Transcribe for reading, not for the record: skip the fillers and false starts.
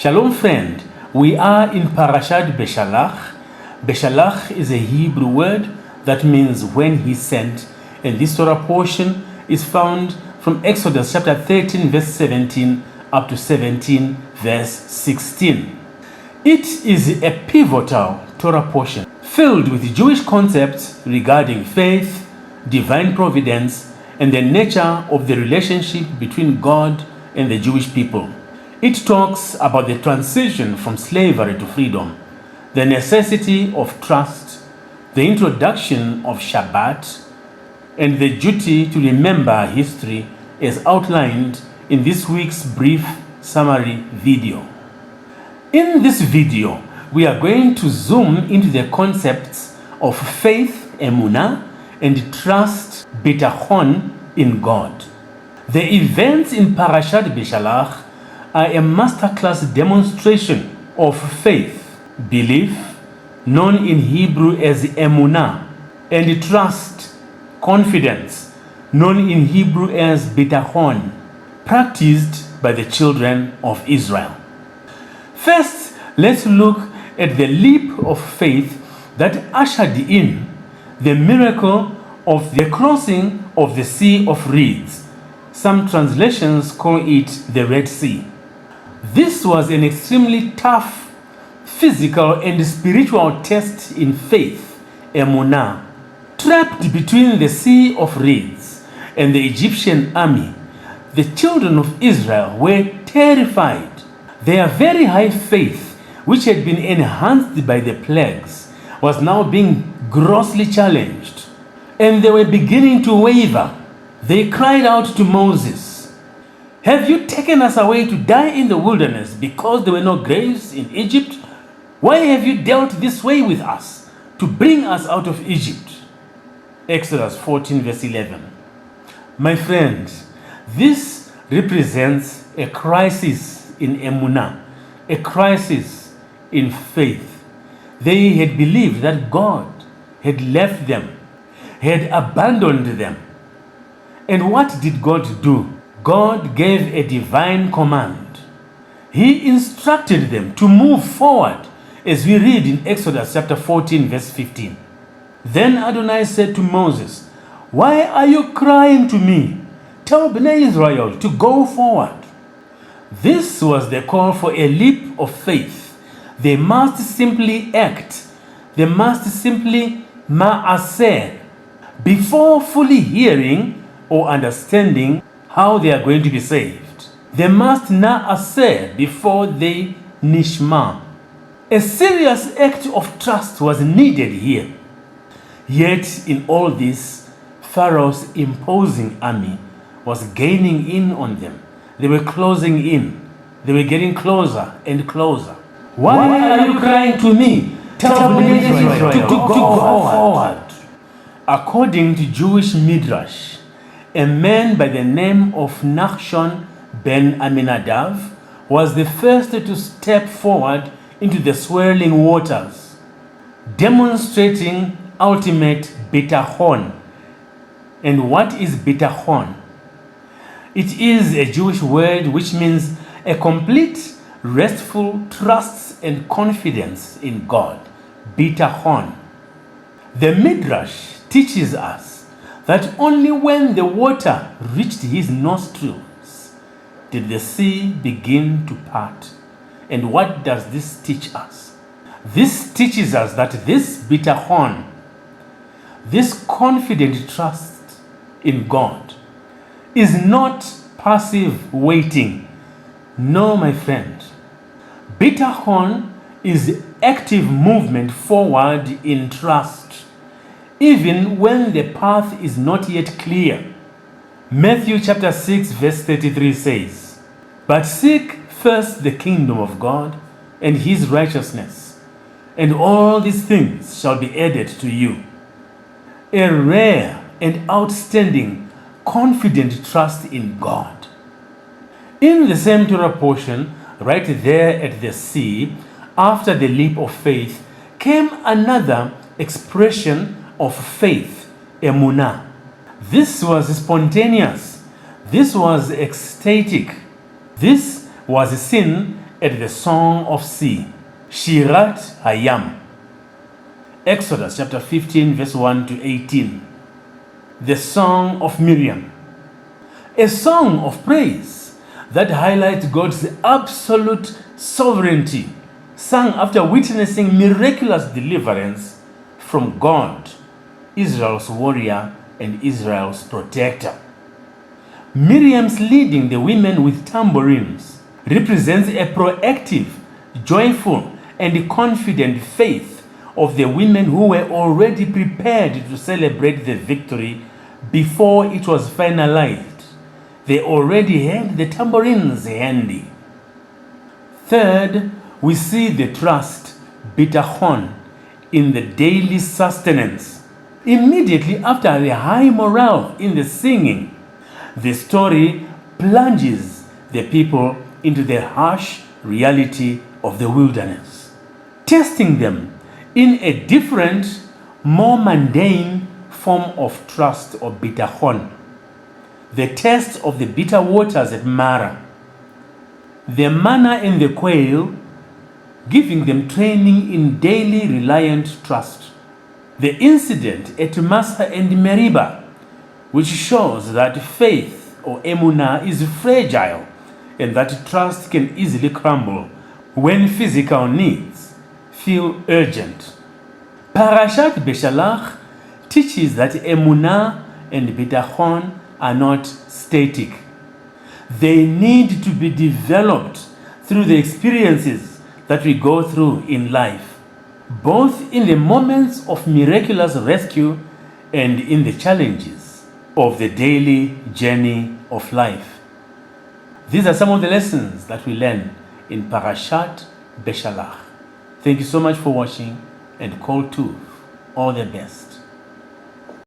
Shalom friend, we are in Parashat Beshalach. Beshalach is a Hebrew word that means when he sent, and this Torah portion is found from Exodus chapter 13 verse 17 up to 17 verse 16. It is a pivotal Torah portion filled with Jewish concepts regarding faith, divine providence, and the nature of the relationship between God and the Jewish people. It talks about the transition from slavery to freedom, the necessity of trust, the introduction of Shabbat, and the duty to remember history as outlined in this week's brief summary video. In this video, we are going to zoom into the concepts of faith, emunah, and trust, bitachon, in God. The events in Parashat Beshalach are a masterclass demonstration of faith, belief, known in Hebrew as emunah, and trust, confidence, known in Hebrew as bitachon, practiced by the children of Israel. First, let's look at the leap of faith that ushered in the miracle of the crossing of the Sea of Reeds. Some translations call it the Red Sea. This was an extremely tough physical and spiritual test in faith, emunah. Trapped between the Sea of Reeds and the Egyptian army, the children of Israel were terrified. Their very high faith, which had been enhanced by the plagues, was now being grossly challenged, and they were beginning to waver. They cried out to Moses, "Have you taken us away to die in the wilderness because there were no graves in Egypt? Why have you dealt this way with us to bring us out of Egypt?" Exodus 14 verse 11. My friends, this represents a crisis in emunah, a crisis in faith. They had believed that God had left them, had abandoned them. And what did God do? God gave a divine command. He instructed them to move forward, as we read in Exodus chapter 14 verse 15. Then Adonai said to Moses, "Why are you crying to me? Tell Bnei Israel to go forward." This was the call for a leap of faith. They must simply act. They must simply ma'aseh before fully hearing or understanding how they are going to be saved. They must na'aseh before they nishma. A serious act of trust was needed here. Yet in all this, Pharaoh's imposing army was gaining in on them. They were closing in. They were getting closer and closer. Why are you crying to me? Tell me to go forward. According to Jewish Midrash, a man by the name of Nachshon ben Aminadav was the first to step forward into the swirling waters, demonstrating ultimate bitachon. And what is bitachon? It is a Jewish word which means a complete, restful trust and confidence in God. Bitachon. The Midrash teaches us that only when the water reached his nostrils did the sea begin to part. And what does this teach us? This teaches us that this bitachon, this confident trust in God, is not passive waiting. No, my friend. Bitachon is active movement forward in trust, even when the path is not yet clear. Matthew chapter 6 verse 33 says, "But seek first the kingdom of God and his righteousness, and all these things shall be added to you." A rare and outstanding, confident trust in God. In the same Torah portion, right there at the sea, after the leap of faith, came another expression of faith, emunah. This was spontaneous. This was ecstatic. This was seen at the Song of Sea, Shirat Hayam. Exodus chapter 15 verse 1 to 18. The Song of Miriam, a song of praise that highlights God's absolute sovereignty, sung after witnessing miraculous deliverance from God, Israel's warrior and Israel's protector. Miriam's leading the women with tambourines represents a proactive, joyful, and confident faith of the women who were already prepared to celebrate the victory before it was finalized. They already had the tambourines handy. Third, we see the trust, bitachon, in the daily sustenance. Immediately after the high morale in the singing, the story plunges the people into the harsh reality of the wilderness, testing them in a different, more mundane form of trust or bitachon. The test of the bitter waters at Mara, the manna and the quail, giving them training in daily reliant trust. The incident at Massa and Meribah, which shows that faith or emunah is fragile and that trust can easily crumble when physical needs feel urgent. Parashat Beshalach teaches that emunah and bitachon are not static. They need to be developed through the experiences that we go through in life, both in the moments of miraculous rescue and in the challenges of the daily journey of life. These are some of the lessons that we learn in Parashat Beshalach. Thank you so much for watching, and Kol Tuv. All the best.